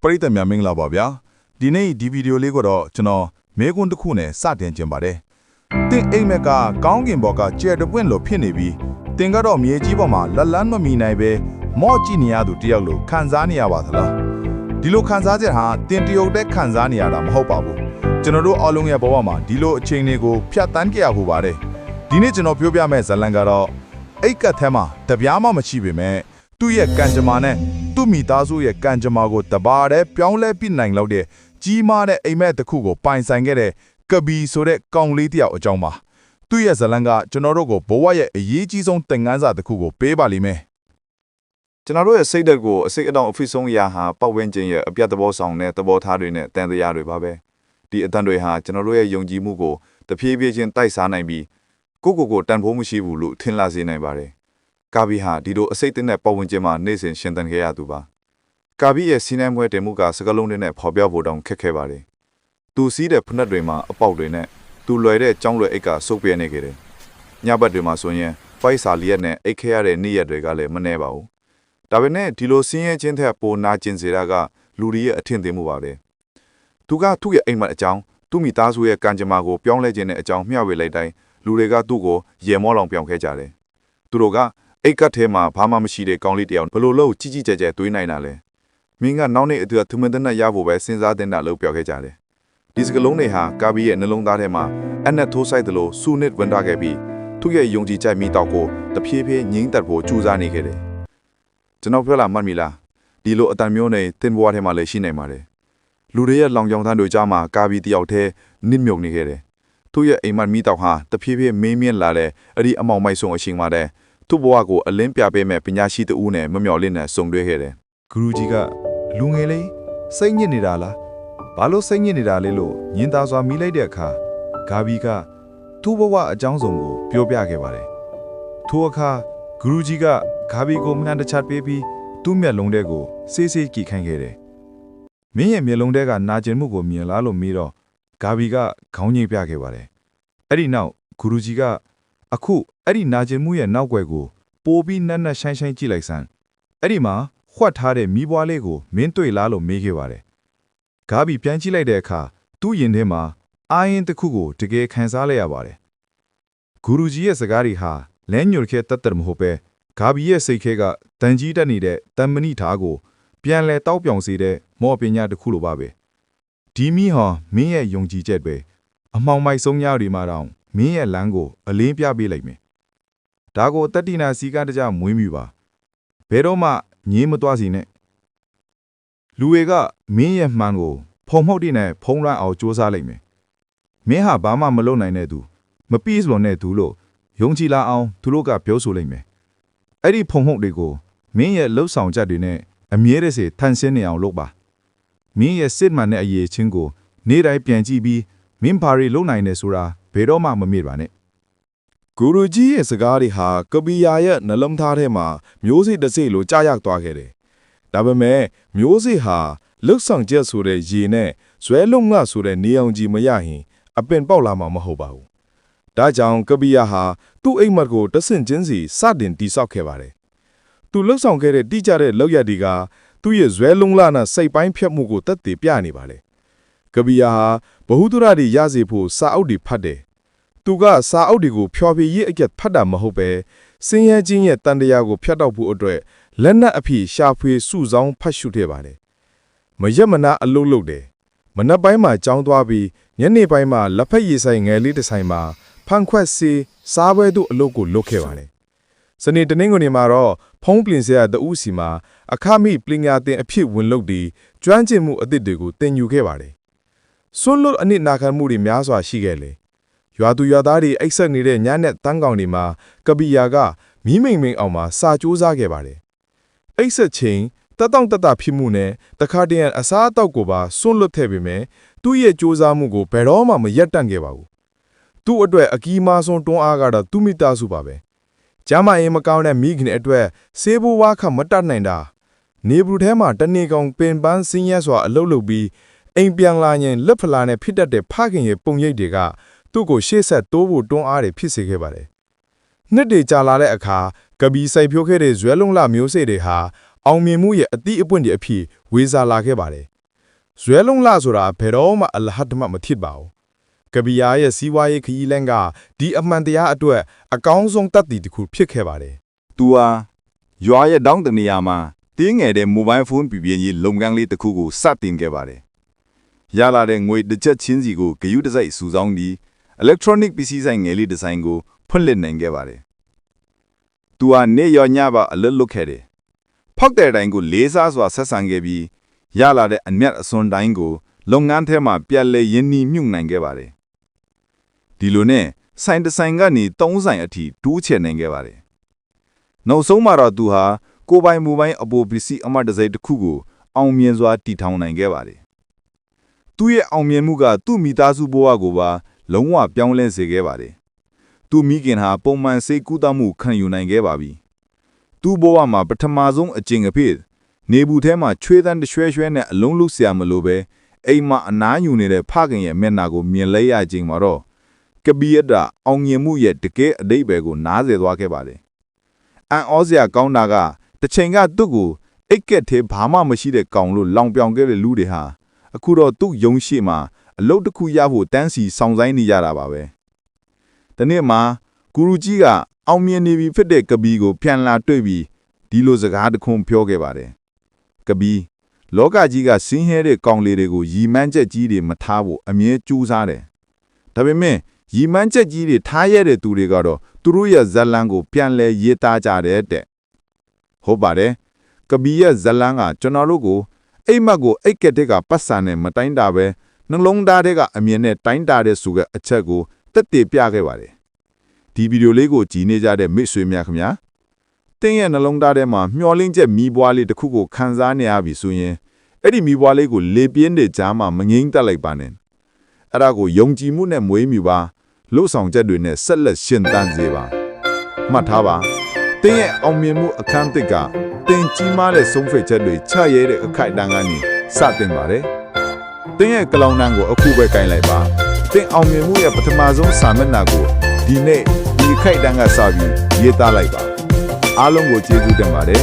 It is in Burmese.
ပရိသတ်များမင်္ဂလာပါဗျာဒီနေ့ဒီဗီဒီယိုလေးကိုတော့ကျွန်တော်မဲကွန်းတစ်ခုနဲ့စတင်ခြင်းပါတယ်တင်အိမ်မက်ကကောင်းကင်ဘော်ကကျဲတပွင့်လို့ဖြစ်နေပြီးတင်ကတော့မြေကြီးပေါ်မှာလက်လန်းမမီနိုင်ပဲမော့ကြည့်နေရသူတယောက်လိုခံစားနေရပါသလားဒီလိုခံစားချက်ဟာတင်တရုတ်တဲ့ခံစားနေရတာမဟုတ်ပါဘူးကျွန်တော်တို့အားလုံးရဲ့ဘဝမှာဒီလိုအချိန်တွေကိုဖြတ်တန်းကြရဖို့ပါတယ်ဒီနေ့ကျွန်တော်ပြောပြမယ့်ဇာတ်လမ်းကတော့အိတ်ကတ်ထဲမှာတပြားမှမရှိပေမဲ့သူ့ရဲ့ကံကြမ္မာနဲ့သူ့မိသားစုရဲ့ကံကြမ္မာကိုတပါးတည်းပြောင်းလဲပြနိုင်လောက်တဲ့ကြီးမားတဲ့အိမ်မက်တစ်ခုကိုပိုင်ဆိုင်ခဲ့တဲ့ကဘီဆိုတဲ့ကောင်လေးတစ်ယောက်အကြောင်းပါသူ့ရဲ့ဇာတ်လမ်းကကျွန်တော်တို့ကိုဘဝရဲ့အရေးကြီးဆုံးသင်ခန်းစာတစ်ခုကိုပေးပါလိမ့်မယ်ကျွန်တော်တို့ရဲ့စိတ်ဓာတ်ကိုအစိတ်အတောင်အဖိဆုံးရာဟာပတ်ဝန်းကျင်ရဲ့အပြတ်သဘောဆောင်တဲ့သဘောထားတွေနဲ့တန်တရားတွေပါပဲဒီအတန်တွေဟာကျွန်တော်တို့ရဲ့ယုံကြည်မှုကိုတဖြည်းဖြည်းချင်းတိုက်စားနိုင်ပြီးကိုတန်ဖိုးမရှိဘူးလို့ထင်လာစေနိုင်ပါတယ်ကာဘီဟာဒီလိုအစိတ်တဲ့ပတ်ဝန်းကျင်မှာနေစဉ်ရှင်သန်ခဲ့ရသူပါကာဘီရဲ့စီးနှံပွဲတင်မှုကစကလုံးတွေနဲ့ဖော်ပြဖို့တောင်ခက်ခဲပါတယ်သူစီးတဲ့ဖနက်တွေမှာအပေါက်တွေနဲ့သူလွယ်တဲ့ကြောင်းလွယ်အိတ်ကစုပ်ပြဲနေခဲ့တယ်ညဘက်တွေမှာဆိုရင်ဖိုက်စာလီရက်နဲ့အိတ်ခဲရတဲ့နေ့ရက်တွေကလည်းမနှဲပါဘူးဒါပေမဲ့ဒီလိုဆင်းရဲခြင်းထက်ပိုနာကျင်စေတာကလူတွေရဲ့အထင်သေးမှုပါပဲသူကသူ့ရဲ့အိမ်မက်အကြောင်းသူ့မိသားစုရဲ့ကံကြမ္မာကိုပြောင်းလဲခြင်းနဲ့အကြောင်းမျှဝေလိုက်တိုင်းလူတွေကသူ့ကိုရေမောလောင်ပြောင်းခဲ့ကြတယ်သူတို့ကအိတ်ကတ်ထဲမှာဘာမှမရှိတဲ့ကောင်းလေးတယောက်ဘလို့လို့ကြီးကြီးကျယ်ကျယ်တွေးနိုင်တာလဲမင်းကနောက်နေ့အတွက်သူမတဲ့နဲ့ရဖို့ပဲစဉ်းစားတဲ့တာလို့ပြောခဲ့ကြတယ်ဒီစကလုံးတွေဟာကာဘီရဲ့နှလုံးသားထဲမှာအနက်ထိုးဆိုင်တယ်လို့စူနစ်ဝင်ထားခဲ့ပြီးသူ့ရဲ့ယုံကြည်ချက်မိတောက်ကိုတဖြည်းဖြည်းငြိမ့်သက်ဖို့ကြိုးစားနေခဲ့တယ်ကျွန်တော်ပြောလာမှတ်မိလားဒီလိုအတန်မျိုးနဲ့တင်ဘွားထဲမှာလည်းရှိနေပါတယ်လူတွေရဲ့လောင်ကြောင်သန်းတွေကြားမှာကာဘီတယောက်တည်းနစ်မြုပ်နေခဲ့တယ်သူ့ရဲ့အိမ်မက်မိတောက်ဟာတဖြည်းဖြည်းမင်းမြင့်လာတဲ့အဲ့ဒီအမောင်မိုက်ဆုံးအချိန်မှာတည်းသူ့ဘဝကိုအလင်းပြပေးမဲ့ပညာရှိတဦးနဲ့မမျှော်လင့်နဲ့စုံတွဲခဲ့တယ်ဂရူကြီးကလူငယ်လေးစိတ်ညစ်နေတာလားဘာလို့စိတ်ညစ်နေတာလဲလို့ညင်သာစွာမိလိုက်တဲ့အခါဂါဘီကသူ့ဘဝအကြောင်းစုံကိုပြောပြခဲ့ပါတယ်ထိုအခါဂရူကြီးကဂါဘီကိုမှန်တချတ်ပေးပြီးသူ့မျက်လုံးထဲကိုစေးစေးကြည့်ခိုင်းခဲ့တယ်မင်းရဲ့မျက်လုံးထဲကနာကျင်မှုကိုမြင်လားလို့မေးတော့ဂါဘီကခေါင်းငိမ့်ပြခဲ့ပါတယ်အဲ့ဒီနောက်ဂရူကြီးကအခုအဲ့ဒီနာကျင်မှုရဲ့နောက်ွယ်ကိုပိုးပြီးနက်နက်ရှိုင်းရှိုင်းကြည့်လိုက်စမ်းအဲ့ဒီမှာဝှက်ထားတဲ့မီးပွားလေးကိုမင်းတွေ့လားလို့မေးခဲ့ပါတယ်ဂါဘီပြန်ကြည့်လိုက်တဲ့အခါသူ့ရင်ထဲမှာအာရင်တစ်ခုကိုတကယ်ခံစားလိုက်ရပါတယ်ဂူရူကြီးရဲ့စကားတွေဟာလဲညွတ်ခဲတတ်တယ်မဟုတ်ပဲဂါဘီရဲ့စိတ်ခဲကတန်ကြီးတက်နေတဲ့တန်မဏိထားကိုပြန်လဲတောက်ပြောင်စေတဲ့မော်ပညာတစ်ခုလိုပါပဲဒီမီးဟာမင်းရဲ့ယုံကြည်ချက်ပဲအမှောင်မိုက်ဆုံးညတွေမှာတော့မင်းရဲ့လမ်းကိုအလင်းပြပေးလိုက်မယ်ဒါကိုတတိနာစီကတကြမွေးမြူပါဘယ်တော့မှငြင်းမသွားစီနဲ့လူတွေကမင်းရဲ့မှန်ကိုဖုံမှုတ်တဲ့နဲ့ဖုံးလွှမ်းအောင်စ조사လိုက်မယ်မင်းဟာဘာမှမလုပ်နိုင်တဲ့သူမပြီးစလုံးတဲ့သူလို့ယုံကြည်လာအောင်သူတို့ကပြောဆိုလိုက်မယ်အဲ့ဒီဖုံမှုတ်တွေကိုမင်းရဲ့လှုပ်ဆောင်ချက်တွေနဲ့အမြဲတစေထန်ဆင်းနေအောင်လုပ်ပါမင်းရဲ့စစ်မှန်တဲ့အရေးချင်းကိုနေ့တိုင်းပြန်ကြည့်ပြီးမင်းဘာတွေလုပ်နိုင်တယ်ဆိုတာဘယ်တော့မှမမေ့ပါနဲ့ဂူရူကြီးရဲ့စကားတွေဟာကဘီယာရဲ့နှလုံးသားထဲမှာမျိုးစေ့တစ်စိတ်လိုကြာရောက်သွားခဲ့တယ်ဒါပေမဲ့မျိုးစေ့ဟာလှုပ်ဆောင်ချက်ဆိုတဲ့ရေနဲ့ဇွဲလုံးငါဆိုတဲ့နေအောင်ကြီးမရရင်အပင်ပေါက်လာမှာမဟုတ်ပါဘူးဒါကြောင့်ကဘီယာဟာသူ့အိမ်မက်ကိုတဆင့်ချင်းစီစတင်တိဆောက်ခဲ့ပါတယ်သူလှုပ်ဆောင်ခဲ့တဲ့တိကျတဲ့လောက်ရည်တွေကသူ့ရဲ့ဇွဲလုံးလာနဲ့စိတ်ပိုင်းဖြတ်မှုကိုတက်တည်ပြနေပါတယ်ကဘီယာဟာဘ ഹു ဒရတွေရစေဖို့စာအုပ်တွေဖတ်တယ်သူကစာအုပ်တွေကိုဖျော်ဖြေရေးအကျက်ဖတ်တာမဟုတ်ပဲစင်းရဲချင်းရဲ့တန်တရားကိုဖျက်တော့ဖို့အတွက်လက်နက်အဖြစ်ရှာဖွေစုဆောင်းဖတ်ရှုခဲ့ပါတယ်မရက်မနာအလုပ်လုပ်တယ်မနက်ပိုင်းမှာကြောင်းသွားပြီးညနေပိုင်းမှာလက်ဖက်ရည်ဆိုင်ငယ်လေးတစ်ဆိုင်မှာဖန်ခွက်စီစားပွဲတို့အလုပ်ကိုလုပ်ခဲ့ပါတယ်စနေတနင်္ဂနွေမှာတော့ဖုံးပလင်စရာတဦးစီမှာအခမိပညာသင်အဖြစ်ဝင်လုပ်ပြီးကျွမ်းကျင်မှုအသစ်တွေကိုသင်ယူခဲ့ပါတယ်ဆွလွတ်အနစ်နာခံမှုတွေများစွာရှိခဲ့လေရွာသူရွာသားတွေအိတ်ဆက်နေတဲ့ညနဲ့တန်းကောင်တွေမှာကဘီယာကမီးမိန်မိန်အောင်မှာစာကြိုးစားခဲ့ပါတယ်အိတ်ဆက်ချင်းတက်တောင့်တတဖြစ်မှုနဲ့တခါတည်းအစားအသောက်ကိုပါဆွလွတ်ခဲ့ပေမဲ့သူ့ရဲ့ကြိုးစားမှုကိုဘယ်တော့မှမရပ်တန့်ခဲ့ပါဘူးသူ့အတွက်အကီးမားဆုံးတွန်းအားကတော့သူ့မိသားစုပါပဲကျမ်းမာရေးမကောင်းတဲ့မိခင်အတွက်ဆေးဘိုးဝါခမတတ်နိုင်တာနေဘူးထဲမှာတနေ့ကောင်ပင်ပန်းစင်းရဲစွာအလုပ်လုပ်ပြီးအိမ်ပြန်လာရင်လက်ဖလာနဲ့ဖြစ်တတ်တဲ့ဖခင်ရဲ့ပုံရိပ်တွေကသူ့ကိုရှေ့ဆက်တိုးဖို့တွန်းအားတွေဖြစ်စေခဲ့ပါတယ်။နှစ်တွေကြာလာတဲ့အခါကဘီစိုက်ဖြိုးခဲ့တဲ့ဇွဲလုံးလမျိုးစေ့တွေဟာအောင်မြင်မှုရဲ့အသီးအပွင့်တွေအဖြစ်ဝေစာလာခဲ့ပါတယ် ဇွဲလုံးလာဆိုတာဘယ်တော့မှအလဟတ်မှမဖြစ်ပါဘူးကဘီယာရဲ့စီးပွားရေးခရီးလမ်းကဒီအမှန်တရားအတွက်အကောင်းဆုံးတတ်တည်တစ်ခုဖြစ်ခဲ့ပါတယ် သူဟာရွာရဲ့တောင်းတနေရာမှာတင်းငယ်တဲ့မိုဘိုင်းဖုန်းပြည်ပြင်းကြီးလုပ်ငန်းလေးတစ်ခုကိုစတင်ခဲ့ပါတယ်ရလာတဲ့ငွေတစ်ချက်ချင်းစီကိုဂယုတစိုက်စုဆောင်းပြီး electronic ပစ္စည်းဆိုင်ငယ်လေးဒီဇိုင်းကိုဖွင့်လှစ်နိုင်ခဲ့ပါတယ်သူဟာနေရောညပါအလွတ်လွတ်ခဲ့တယ်ဖောက်တဲ့တိုင်းကိုလေးစားစွာဆက်ဆံခဲ့ပြီးရလာတဲ့အမြတ်အစွန်တိုင်းကိုလုပ်ငန်းထဲမှာပြက်လဲရင်းနှီးမြှုပ်နှံခဲ့ပါတယ်ဒီလိုနဲ့ဆိုင်တစ်ဆိုင်ကနေ3ဆိုင်အထိတိုးချဲ့နိုင်ခဲ့ပါတယ်နောက်ဆုံးမှာတော့သူဟာကိုပိုင်မူပိုင်အပေါ်ပစ္စည်းအမတ်တစိုက်တစ်ခုကိုအောင်မြင်စွာတည်ထောင်နိုင်ခဲ့ပါတယ်သူရဲ့အောင်မြင်မှုကသူ့မိသားစုဘဝကိုပါလုံးဝပြောင်းလဲစေခဲ့ပါတယ်သူမိခင်ဟာပုံမှန်စိတ်ကူးတမှုခံယူနိုင်ခဲ့ပါပြီသူ့ဘဝမှာပထမဆုံးအကျင့်အဖြစ်နေဘူးထဲမှာချွေးတန်းတရွှဲရွှဲနဲ့အလုံးလုံးဆရာမလို့ပဲအိမ်မှာအနားယူနေတဲ့ဖခင်ရဲ့မျက်နှာကိုမြင်လဲရခြင်းမှာတော့ကဘီယတာအောင်မြင်မှုရဲ့တကယ်အတိတ်ပဲကိုနားဆယ်သွားခဲ့ပါတယ်အန်ဩစရာကောင်းတာကတစ်ချိန်ကသူ့ကိုအိတ်ကက်သေးဘာမှမရှိတဲ့ကောင်လို့လောင်ပြောင်ခဲ့တဲ့လူတွေဟာအခုတော့သူ့ယုံရှိမှာအလုတ်တစ်ခုရဖို့တန်းစီဆောင်ဆိုင်နေကြတာပါပဲဒီနေ့မှာဂူရူကြီးကအောင်မြင်နေပြီဖြစ်တဲ့ကဘီကိုပြန်လာတွေ့ပြီးဒီလိုစကားတခွန်းပြောခဲ့ပါတယ်ကဘီလောကကြီးကဆင်းရဲတဲ့ကောင်လေးတွေကိုရီမန်းချက်ကြီးတွေမထားဖို့အမြဲကြိုးစားတယ်ဒါပေမဲ့ရီမန်းချက်ကြီးတွေထားရတဲ့သူတွေကတော့သူတို့ရဲ့ဇလန်းကိုပြန်လဲရေးသားကြတယ်တဲ့ဟုတ်ပါတယ်ကဘီရဲ့ဇလန်းကကျွန်တော်တို့ကိုအိမ်မက်ကိုအိတ်ကက်တဲ့ကပတ်စံနဲ့မတိုင်းတာပဲနှလုံးသားတွေကအမြင်နဲ့တိုင်းတာတဲ့ဆိုတဲ့အချက်ကိုတက်တည်ပြခဲ့ပါတယ်ဒီဗီဒီယိုလေးကိုကြည့်နေကြတဲ့မိတ်ဆွေများခင်ဗျာတင်းရဲ့နှလုံးသားထဲမှာမျောလင်းချက်မီးပွားလေးတစ်ခုကိုခံစားနေရပြီဆိုရင်အဲ့ဒီမီးပွားလေးကိုလေပြင်းတဲ့ကြားမှာမငိမ့်တက်လိုက်ပါနဲ့အဲ့ဒါကိုယုံကြည်မှုနဲ့မွေးမြူပါလှုပ်ဆောင်ချက်တွေနဲ့ဆက်လက်ရှင်သန်စေပါမှတ်ထားပါတင်းရဲ့အောင်မြင်မှုအခမ်းအသစ်ကတင်းကြီးမားတဲ့ဆုံးဖြတ်ချက်တွေချရဲတဲ့အခိုက်အတန့်ကနေစတင်ပါတယ်တင်းရဲ့ကလောင်နှံကိုအခုပဲကင်လိုက်ပါတင်းအောင်မြင်မှုရဲ့ပထမဆုံးစာမျက်နှာကိုဒီနေ့ဒီခိုက်တန်းကစပြီးရေးသားလိုက်ပါအားလုံးကိုကျေးဇူးတင်ပါတယ်